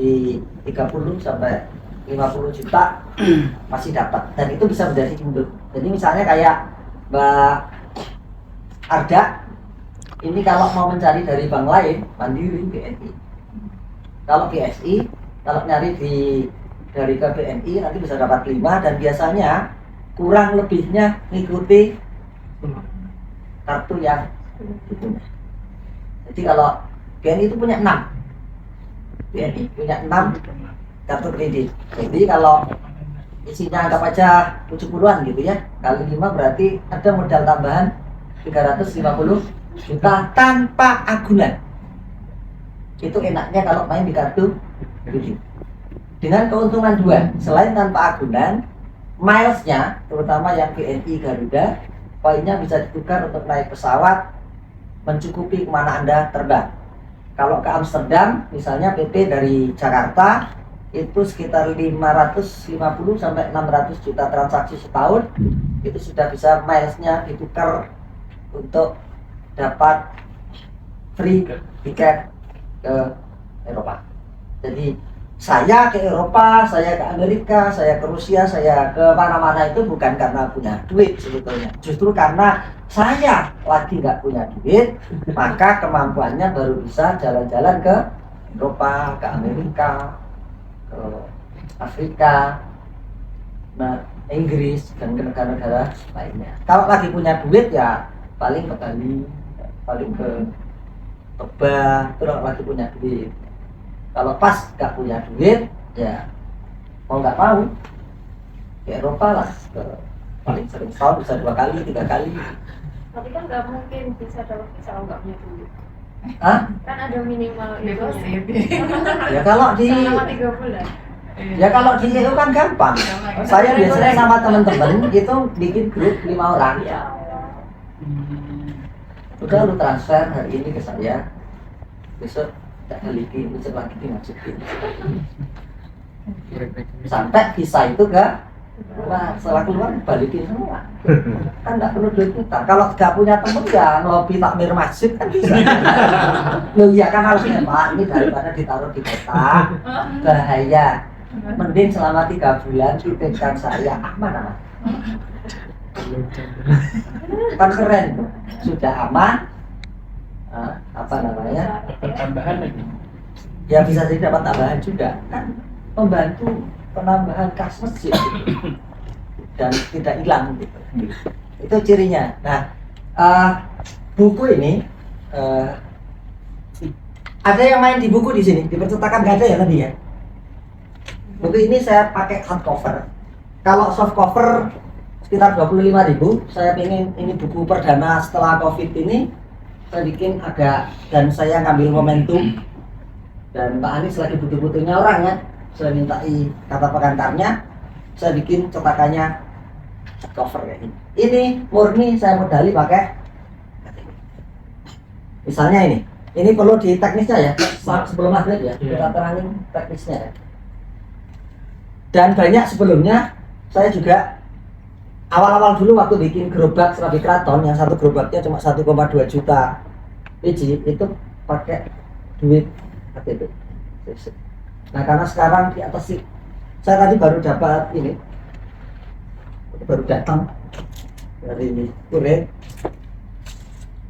di 30 sampai 50 juta masih dapat, dan itu bisa menjadi induk. Jadi misalnya kayak Mbak Arda ini kalau mau mencari dari bank lain, Mandiri, BNI. Kalau BSI, kalau nyari dari ke BNI nanti bisa dapat 5, dan biasanya kurang lebihnya ngikuti kartu yang dipunya. Jadi kalau BNI itu punya 6, BNI punya 6 kartu kredit. Jadi kalau isinya anggap aja 70-an gitu ya, kali 5 berarti ada modal tambahan 350 juta tanpa agunan. Itu enaknya kalau main di kartu kredit. Dengan keuntungan 2, selain tanpa agunan, milesnya, terutama yang BNI Garuda, poinnya bisa ditukar untuk naik pesawat, mencukupi kemana Anda terbang. Kalau ke Amsterdam, misalnya PP dari Jakarta, itu sekitar 550 sampai 600 juta transaksi setahun, itu sudah bisa milesnya ditukar untuk dapat free tiket ke Eropa. Jadi saya ke Eropa, saya ke Amerika, saya ke Rusia, saya ke mana-mana itu bukan karena punya duit sebetulnya. Justru karena saya lagi nggak punya duit, maka kemampuannya baru bisa jalan-jalan ke Eropa, ke Amerika, ke Afrika, Inggris, dan ke negara-negara lainnya. Kalau lagi punya duit ya paling ke Bali, paling ke Toba, terus lagi punya duit. Kalau pas nggak punya duit, ya mau nggak mau ke Eropa lah, paling sering setahun bisa 2 kali, 3 kali. Tapi kan nggak mungkin bisa dapat visa kalau nggak punya duit. Hah? Kan ada minimal deposit. Ya kalau di selama 3 bulan. Ya kalau di EU kan gampang. Saya biasanya sama teman-teman itu bikin grup 5 orang. Udah lu transfer hari ini ke saya, besok tak balikin, besok lagi dimasukin. Sampai visa itu ke setelah keluar balikin semua. Kan nggak perlu duit kita. Kalau nggak punya temen ya ngelobi takmir masjid kan bisa. Loh iya kan harusnya Pak, ini daripada ditaruh di kotak bahaya. Mending selama 3 bulan titipkan saya, aman. Kan keren tuh. Sudah aman, apa namanya, tambahan lagi ya bisa jadi dapat tambahan juga kan, membantu penambahan kas masjid dan tidak hilang gitu. Itu cirinya. Nah, buku ini ada yang main di buku di sini, di percetakan nggak ada ya tadi ya. Buku ini saya pakai hardcover. Kalau soft cover sekitar 25.000. Saya ingin ini buku perdana setelah COVID ini saya bikin agak, dan saya ngambil momentum, dan Pak Anies lagi butuh-butuhnya orang ya. Saya mintai kata pengantarnya, saya bikin cetakannya cover kayak ini. Ini murni saya modali pakai. Misalnya ini perlu di teknisnya ya, sebelum maghrib ya, kita terangin teknisnya ya. Dan banyak sebelumnya saya juga awal-awal dulu waktu bikin gerobak Serabi Kraton yang satu gerobaknya cuma 1,2 juta biji, itu pakai duit KTP. Nah karena sekarang di atas sih, saya tadi baru dapat ini, baru datang dari kurir.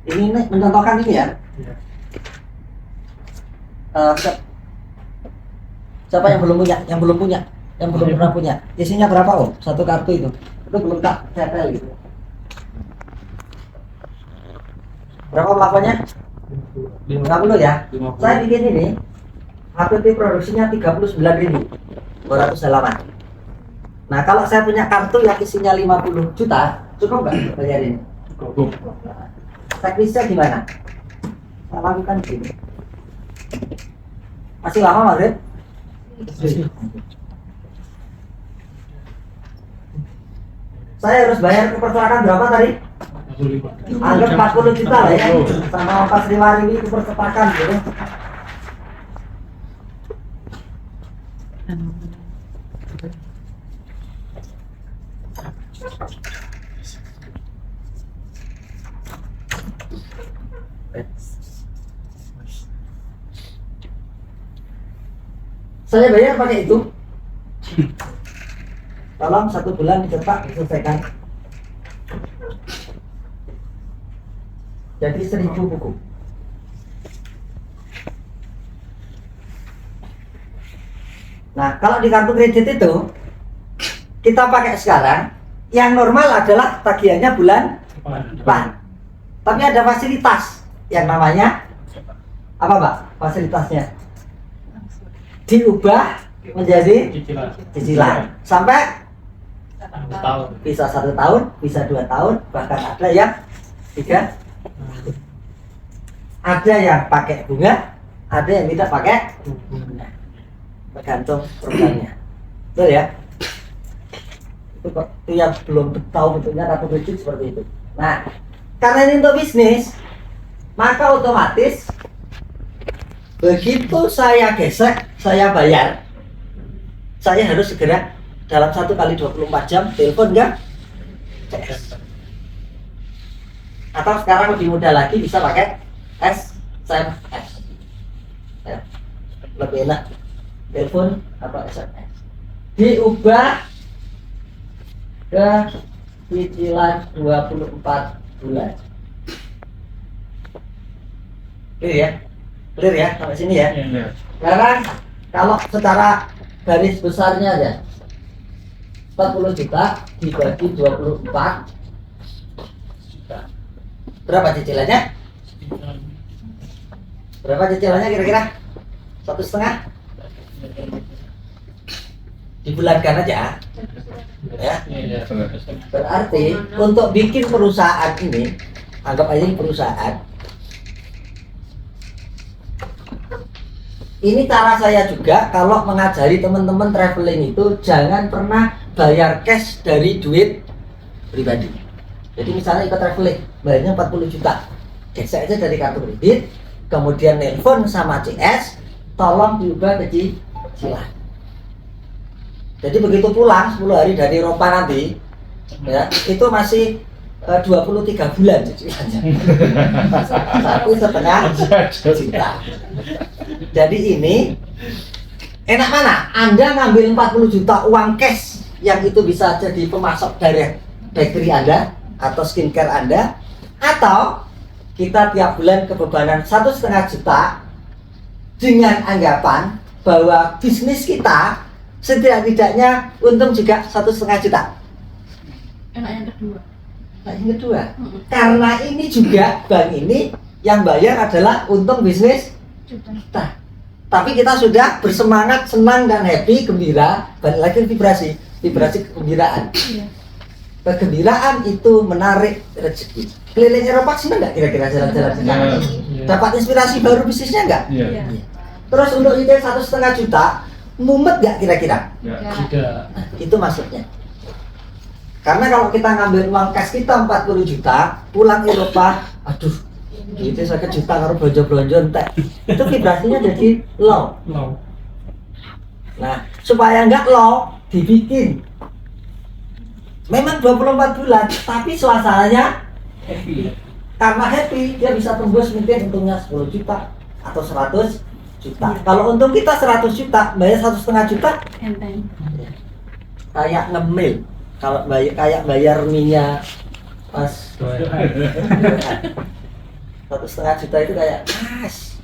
Ini mencontohkan ini ya. Siapa yang belum punya? Yang belum punya? Yang belum pernah punya? Isinya berapa Om? Satu kartu itu belum tak setel gitu. Berapa plafonnya? 50 ya? 50. Saya bikin ini, HPP produksinya 39.200 halaman. Nah kalau saya punya kartu yang isinya 50 juta, cukup nggak bayarin? Cukup. Teknisnya gimana? Saya lakukan gini. Masih lama Maghrib? Saya harus bayar ke percetakan berapa tadi? 45. Anggap 40 juta lah ya, sama ongkos 5.000 itu percetakan gitu. Saya bayar pakai itu. Tolong 1 bulan dicetak diselesaikan. Jadi 1000 buku. Nah, kalau di kartu kredit itu kita pakai sekarang, yang normal adalah tagihannya bulan depan. Tapi ada fasilitas yang namanya apa, Pak? Fasilitasnya diubah menjadi cicilan sampai Tahun. bisa 1 tahun, bisa 2 tahun, bahkan ada yang 3. Ada yang pakai bunga, ada yang tidak pakai bunga, tergantung programnya. Betul ya? Itu yang belum tahu bentuknya kartu kredit seperti itu. Nah, karena ini untuk bisnis, maka otomatis begitu saya gesek, saya bayar, saya harus segera dalam 1 kali 24 jam telepon enggak? CS. Atau sekarang lebih mudah lagi bisa pakai SMS. Ya, lebih enak telepon atau SMS. Diubah ke cicilan 24 bulan. Clear ya? Clear ya sampai sini ya? Iya. Sekarang kalau secara garis besarnya aja 40 juta dibagi 24 juta. Berapa cicilannya? Berapa cicilannya kira-kira? 1,5? Dibulatkan aja. Ya. Iya. Berarti untuk bikin perusahaan ini, anggap aja ini perusahaan. Ini cara saya juga kalau mengajari teman-teman traveling itu jangan pernah bayar cash dari duit pribadi. Jadi misalnya ikut traveling, bayarnya 40 juta. Gesek aja dari kartu kredit, kemudian nelpon sama CS, tolong diubah ke cicilan. Jadi begitu pulang 10 hari dari Eropa nanti, ya, itu masih 23 bulan cicilannya. 1,5 juta. Jadi ini enak mana? Anda ngambil 40 juta uang cash yang itu bisa jadi pemasok dari bakery Anda atau skincare Anda, atau kita tiap bulan kebebanan 1,5 juta dengan anggapan bahwa bisnis kita setidak-tidaknya untung juga 1,5 juta. Enak yang kedua. Nah, yang kedua, karena ini juga bank ini yang bayar adalah untung bisnis kita. Tapi kita sudah bersemangat, senang dan happy, gembira, balik lagi vibrasi kegembiraan. Iya. Kegembiraan itu menarik rezeki. Keliling Eropa senang nggak kira-kira jalan-jalan di sana? Iya. Dapat inspirasi baru bisnisnya nggak? Iya. Iya. Terus untuk ide 1,5 juta, mumet nggak kira-kira? Tidak. Nah, itu maksudnya. Karena kalau kita ngambil uang cash kita 40 juta, pulang Eropa, aduh, itu saya juta karo blonjo-blonjo entek. Itu vibrasinya jadi low. Low. Nah, supaya nggak low, dibikin. Memang 24 bulan, tapi suasananya Happy. karena happy, dia bisa tembus mungkin untungnya 10 juta atau 100 juta. Kalau untung kita 100 juta, bayar 1,5 juta, Enteng. kayak ngemil. Kalau kayak bayar minyak pas 1,5 juta itu kayak mas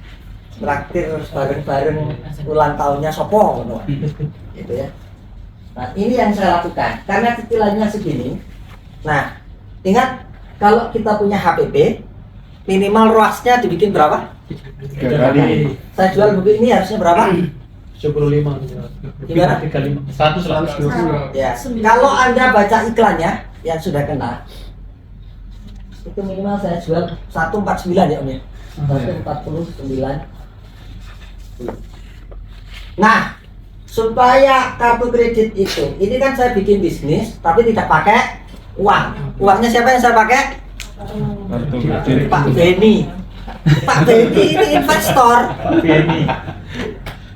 traktir bareng-bareng ulang tahunnya sopo gitu ya. Nah ini yang saya lakukan karena cicilannya segini. Nah ingat kalau kita punya HPP minimal ruasnya dibikin berapa? 3 kali. Saya jual buku ini harusnya berapa? 75. Gimana? 35. 100. Ya, kalau Anda baca iklannya yang sudah kena, itu minimal saya jual 149 ya Om ya. 149. Nah, supaya kartu kredit itu, ini kan saya bikin bisnis tapi tidak pakai uang. Uangnya siapa yang saya pakai? Pak Beni. Pak Beni ini investor.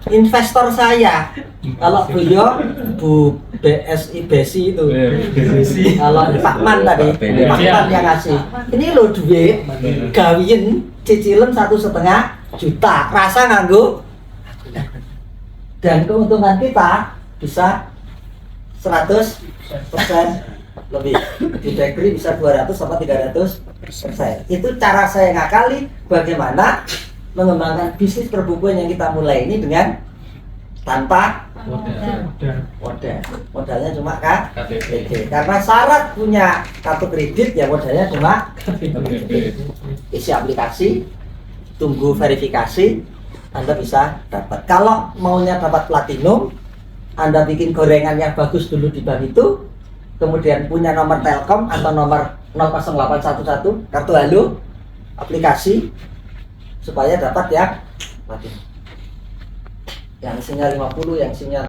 Investor saya. Kalau beliau Bu BSI itu. Kalau Pak Man tadi, Pak Man yang ngasih. Ini lo duit gawiin cicilan 1,5 juta. Rasa nganggo. Dan keuntungan kita bisa 100% lebih. Di bakery bisa 200 sampai 300%. Itu cara saya ngakali bagaimana mengembangkan bisnis perbukuan yang kita mulai ini dengan tanpa modal. Modalnya cuma KTP. Karena syarat punya kartu kredit ya modalnya cuma isi aplikasi, tunggu verifikasi, Anda bisa dapat. Kalau maunya dapat platinum, Anda bikin gorengan yang bagus dulu di bank itu, kemudian punya nomor Telkom atau nomor 00811 kartu halo aplikasi supaya dapat yang platinum. Yang isinya 50, yang isinya